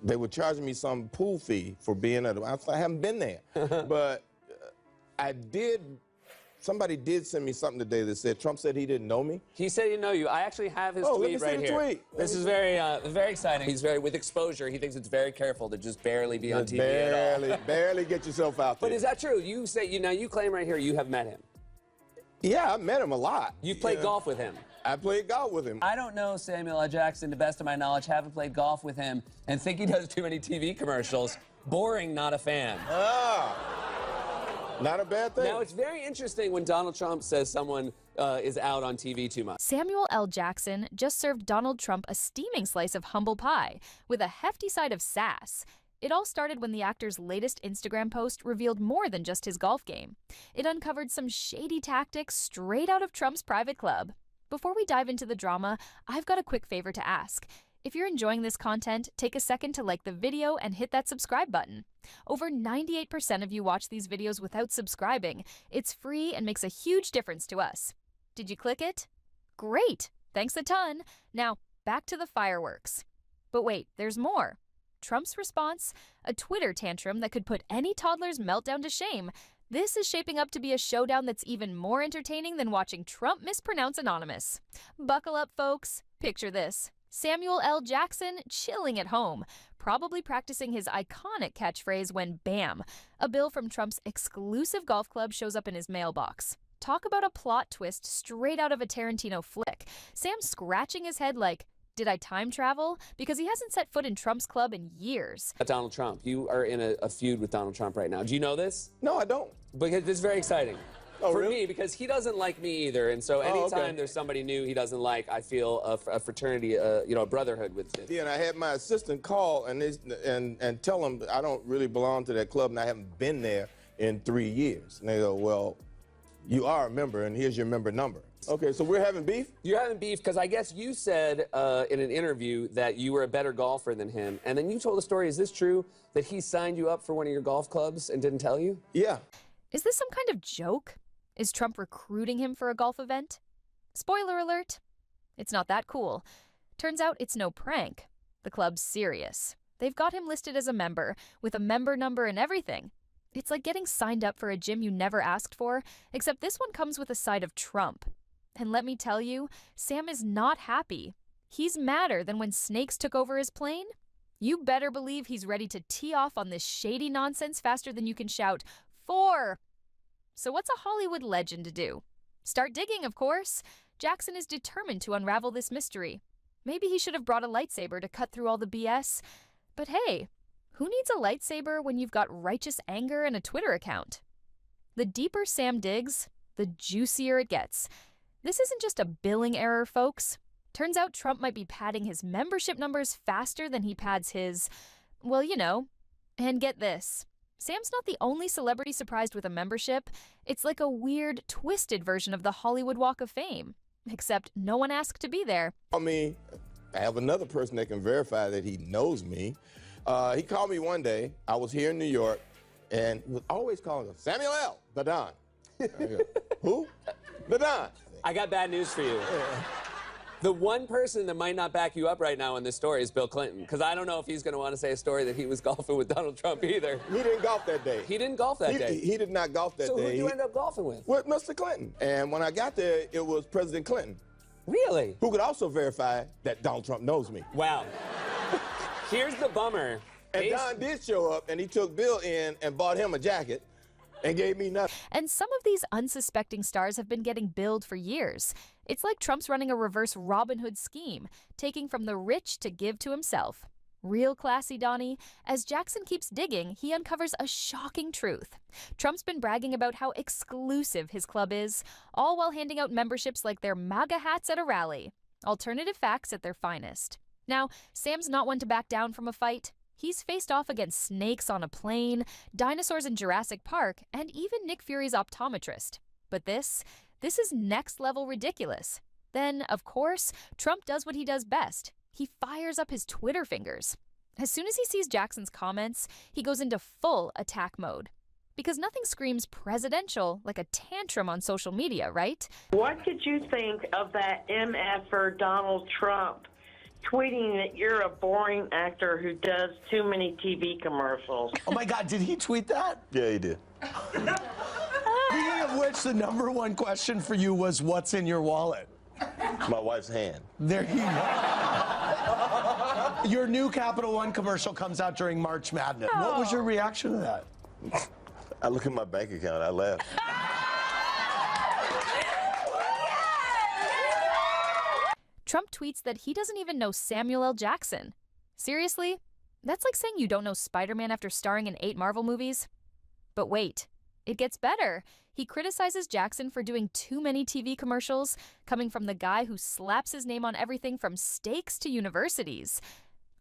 they were charging me some pool fee for being at I haven't been there. But somebody did send me something today that said Trump said he didn't know me. He said he didn't know you. I actually have his tweet right here. Tweet. This is very exciting. He's with exposure. He thinks it's very careful to just barely be on TV at all. Barely get yourself out there. But is that true? You say you claim right here you have met him. Yeah, I met him a lot. You've played golf with him. I played golf with him. I don't know Samuel L. Jackson, to the best of my knowledge, haven't played golf with him, and think he does too many TV commercials. Boring, not a fan. Not a bad thing. Now, it's very interesting when Donald Trump says someone is out on TV too much. Samuel L. Jackson just served Donald Trump a steaming slice of humble pie with a hefty side of sass. It all started when the actor's latest Instagram post revealed more than just his golf game. It uncovered some shady tactics straight out of Trump's private club. Before we dive into the drama, I've got a quick favor to ask. If you're enjoying this content, take a second to like the video and hit that subscribe button. Over 98% of you watch these videos without subscribing. It's free and makes a huge difference to us. Did you click it? Great! Thanks a ton. Now, back to the fireworks. But wait, there's more. Trump's response? A Twitter tantrum that could put any toddler's meltdown to shame. This is shaping up to be a showdown that's even more entertaining than watching Trump mispronounce Anonymous. Buckle up, folks. Picture this. Samuel L. Jackson chilling at home, probably practicing his iconic catchphrase when, bam, a bill from Trump's exclusive golf club shows up in his mailbox. Talk about a plot twist straight out of a Tarantino flick. Sam's scratching his head like, did I time travel? Because he hasn't set foot in Trump's club in years. Donald Trump, you are in a feud with Donald Trump right now. Do you know this? No, I don't. Because this is very exciting. Oh, for really? me, because he doesn't like me either, and so anytime there's somebody new he doesn't like, I feel a fraternity, a brotherhood with it. Yeah, and I had my assistant call and tell him I don't really belong to that club and I haven't been there in 3 years. And they go, well, you are a member and here's your member number. Okay, so we're having beef? You're having beef because I guess you said in an interview that you were a better golfer than him, and then you told a story. Is this true that he signed you up for one of your golf clubs and didn't tell you? Yeah. Is this some kind of joke? Is Trump recruiting him for a golf event? Spoiler alert, it's not that cool. Turns out it's no prank. The club's serious. They've got him listed as a member, with a member number and everything. It's like getting signed up for a gym you never asked for, except this one comes with a side of Trump. And let me tell you, Sam is not happy. He's madder than when snakes took over his plane. You better believe he's ready to tee off on this shady nonsense faster than you can shout, 4! So what's a Hollywood legend to do? Start digging, of course. Jackson is determined to unravel this mystery. Maybe he should have brought a lightsaber to cut through all the BS. But hey, who needs a lightsaber when you've got righteous anger and a Twitter account? The deeper Sam digs, the juicier it gets. This isn't just a billing error, folks. Turns out Trump might be padding his membership numbers faster than he pads his, well, you know. And get this. Sam's not the only celebrity surprised with a membership. It's like a weird, twisted version of the Hollywood Walk of Fame. Except no one asked to be there. I mean, I have another person that can verify that he knows me. He called me one day. I was here in New York, and he was always calling him, Samuel L. the Don. I go, who? The Don. I got bad news for you. The one person that might not back you up right now in this story is Bill Clinton, because I don't know if he's going to want to say a story that he was golfing with Donald Trump either. He didn't golf that day. He didn't golf that day. He did not golf that day. So who did you end up golfing with? With Mr. Clinton. And when I got there, it was President Clinton. Really? Who could also verify that Donald Trump knows me. Wow. Here's the bummer. And Don did show up, and he took Bill in and bought him a jacket and gave me nothing. And some of these unsuspecting stars have been getting billed for years. It's like Trump's running a reverse Robin Hood scheme, taking from the rich to give to himself. Real classy, Donnie. As Jackson keeps digging, he uncovers a shocking truth. Trump's been bragging about how exclusive his club is, all while handing out memberships like they're MAGA hats at a rally. Alternative facts at their finest. Now, Sam's not one to back down from a fight. He's faced off against snakes on a plane, dinosaurs in Jurassic Park, and even Nick Fury's optometrist. But this is next-level ridiculous. Then, of course, Trump does what he does best. He fires up his Twitter fingers. As soon as he sees Jackson's comments, he goes into full attack mode. Because nothing screams presidential like a tantrum on social media, right? What did you think of that MF-er Donald Trump tweeting that you're a boring actor who does too many TV commercials. Oh my God, did he tweet that? Yeah, he did. Speaking of which, the #1 question for you was, what's in your wallet? My wife's hand. There you go. Your new Capital One commercial comes out during March Madness. What was your reaction to that? I look at my bank account, I laugh. Trump tweets that he doesn't even know Samuel L. Jackson. Seriously? That's like saying you don't know Spider-Man after starring in 8 Marvel movies. But wait, it gets better. He criticizes Jackson for doing too many TV commercials, coming from the guy who slaps his name on everything from steaks to universities.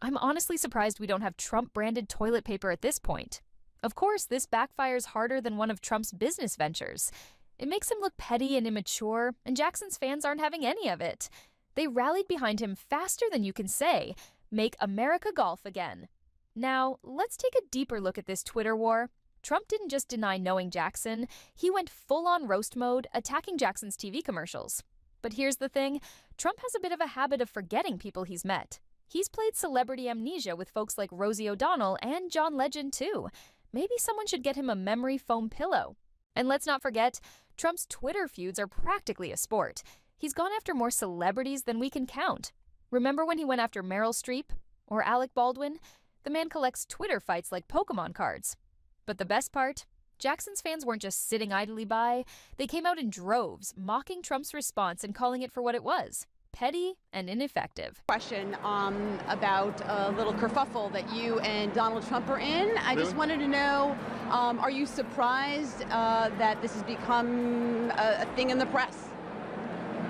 I'm honestly surprised we don't have Trump-branded toilet paper at this point. Of course, this backfires harder than one of Trump's business ventures. It makes him look petty and immature, and Jackson's fans aren't having any of it. They rallied behind him faster than you can say. Make America golf again. Now, let's take a deeper look at this Twitter war. Trump didn't just deny knowing Jackson, he went full-on roast mode, attacking Jackson's TV commercials. But here's the thing, Trump has a bit of a habit of forgetting people he's met. He's played celebrity amnesia with folks like Rosie O'Donnell and John Legend too. Maybe someone should get him a memory foam pillow. And let's not forget, Trump's Twitter feuds are practically a sport. He's gone after more celebrities than we can count. Remember when he went after Meryl Streep or Alec Baldwin? The man collects Twitter fights like Pokemon cards. But the best part? Jackson's fans weren't just sitting idly by. They came out in droves, mocking Trump's response and calling it for what it was: petty and ineffective. Question about a little kerfuffle that you and Donald Trump are in. I just wanted to know, are you surprised that this has become a thing in the press?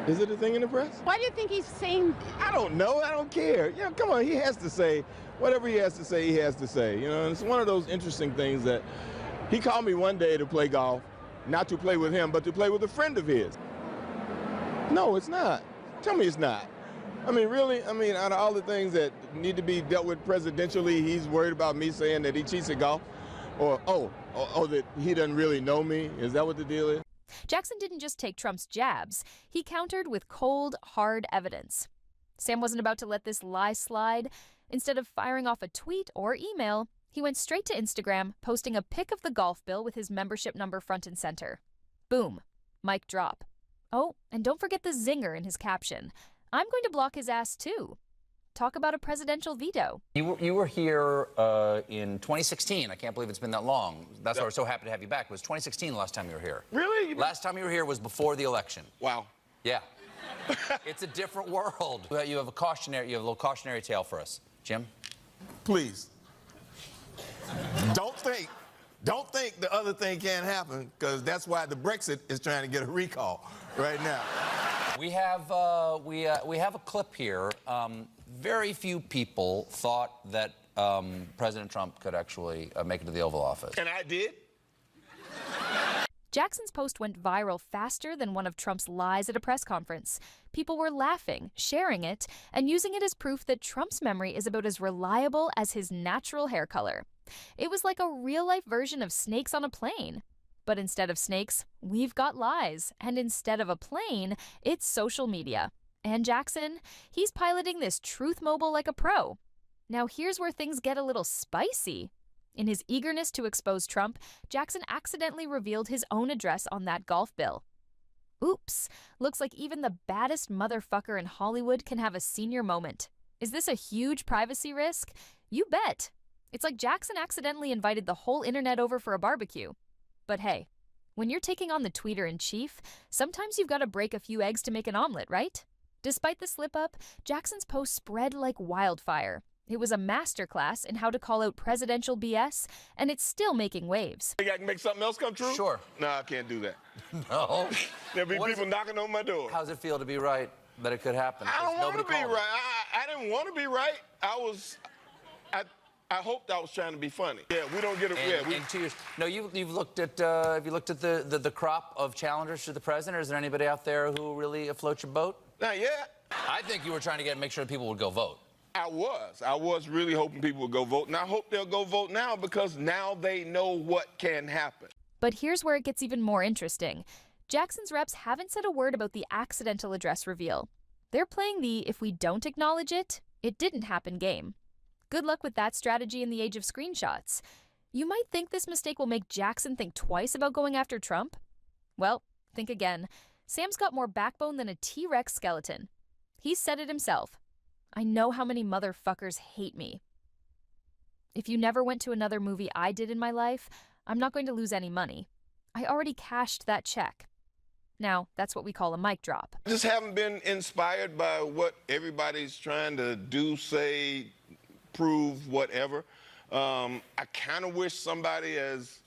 Is it a thing in the press? Why do you think he's saying? I don't know. I don't care. You know, come on. He has to say whatever he has to say. He has to say. You know, and it's one of those interesting things that he called me one day to play golf, not to play with him, but to play with a friend of his. No, it's not. Tell me it's not. I mean, really? I mean, out of all the things that need to be dealt with presidentially, he's worried about me saying that he cheats at golf, or that he doesn't really know me. Is that what the deal is? Jackson didn't just take Trump's jabs. He countered with cold, hard evidence. Sam wasn't about to let this lie slide. Instead of firing off a tweet or email, he went straight to Instagram, posting a pic of the golf bill with his membership number front and center. Boom. Mic drop. Oh, and don't forget the zinger in his caption. I'm going to block his ass too. Talk about a presidential veto. You were here in 2016. I can't believe it's been that long. That's why we're so happy to have you back. It was 2016 the last time you were here. Really? Last time you were here was before the election. Wow. Yeah. It's a different world. You have a little cautionary tale for us. Jim? Please. Don't think the other thing can't happen, because that's why the Brexit is trying to get a recall right now. We have a clip here. Very few people thought that President Trump could actually make it to the Oval Office. And I did. Jackson's post went viral faster than one of Trump's lies at a press conference. People were laughing, sharing it, and using it as proof that Trump's memory is about as reliable as his natural hair color. It was like a real-life version of Snakes on a Plane. But instead of snakes, we've got lies. And instead of a plane, it's social media. And Jackson, he's piloting this truth mobile like a pro. Now here's where things get a little spicy. In his eagerness to expose Trump, Jackson accidentally revealed his own address on that golf bill. Oops, looks like even the baddest motherfucker in Hollywood can have a senior moment. Is this a huge privacy risk? You bet. It's like Jackson accidentally invited the whole internet over for a barbecue. But hey, when you're taking on the tweeter-in-chief, sometimes you've got to break a few eggs to make an omelet, right? Despite the slip-up, Jackson's post spread like wildfire. It was a masterclass in how to call out presidential BS, and it's still making waves. Think I can make something else come true? Sure. No, I can't do that. No. There'll be people knocking on my door. How does it feel to be right that it could happen? I don't want to be called it. right. I didn't want to be right. I hoped I was trying to be funny. Yeah, we don't get it. In 2 years. No, you've looked at have you looked at the crop of challengers to the president? Or is there anybody out there who really afloats your boat? Not yet. I think you were trying to make sure people would go vote. I was really hoping people would go vote, and I hope they'll go vote now, because now they know what can happen. But here's where it gets even more interesting. Jackson's reps haven't said a word about the accidental address reveal. They're playing the if we don't acknowledge it, It didn't happen game. Good luck with that strategy in the age of screenshots. You might think this mistake will make Jackson think twice about going after Trump. Well, think again. Sam's got more backbone than a T-Rex skeleton. He said it himself. I know how many motherfuckers hate me. If you never went to another movie I did in my life, I'm not going to lose any money. I already cashed that check. Now, that's what we call a mic drop. I just haven't been inspired by what everybody's trying to do, say, prove, whatever. I kind of wish somebody as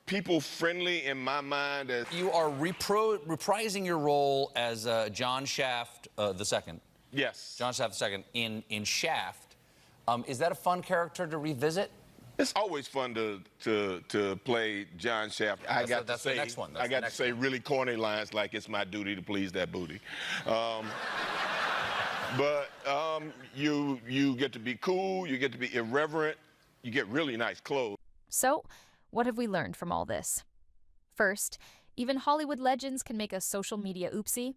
people-friendly in my mind as... You are reprising your role as John Shaft II. Yes. John Shaft II in Shaft. Is that a fun character to revisit? It's always fun to play John Shaft. I got to say really corny lines like "It's my duty to please that booty," but you get to be cool, you get to be irreverent, you get really nice clothes. So, what have we learned from all this? First, even Hollywood legends can make a social media oopsie.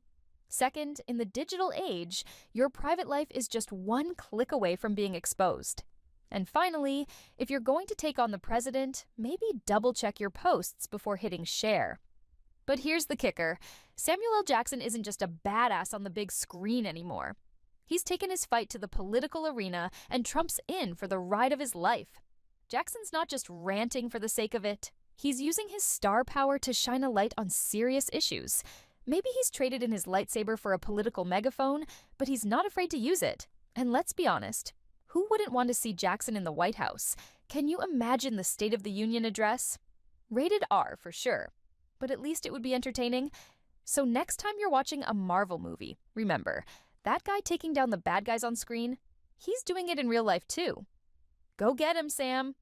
Second, in the digital age, your private life is just one click away from being exposed. And finally, if you're going to take on the president, maybe double-check your posts before hitting share. But here's the kicker. Samuel L. Jackson isn't just a badass on the big screen anymore. He's taken his fight to the political arena, and Trump's in for the ride of his life. Jackson's not just ranting for the sake of it. He's using his star power to shine a light on serious issues. Maybe he's traded in his lightsaber for a political megaphone, but he's not afraid to use it. And let's be honest, who wouldn't want to see Jackson in the White House? Can you imagine the State of the Union address? Rated R for sure, but at least it would be entertaining. So next time you're watching a Marvel movie, remember, that guy taking down the bad guys on screen, he's doing it in real life too. Go get him, Sam.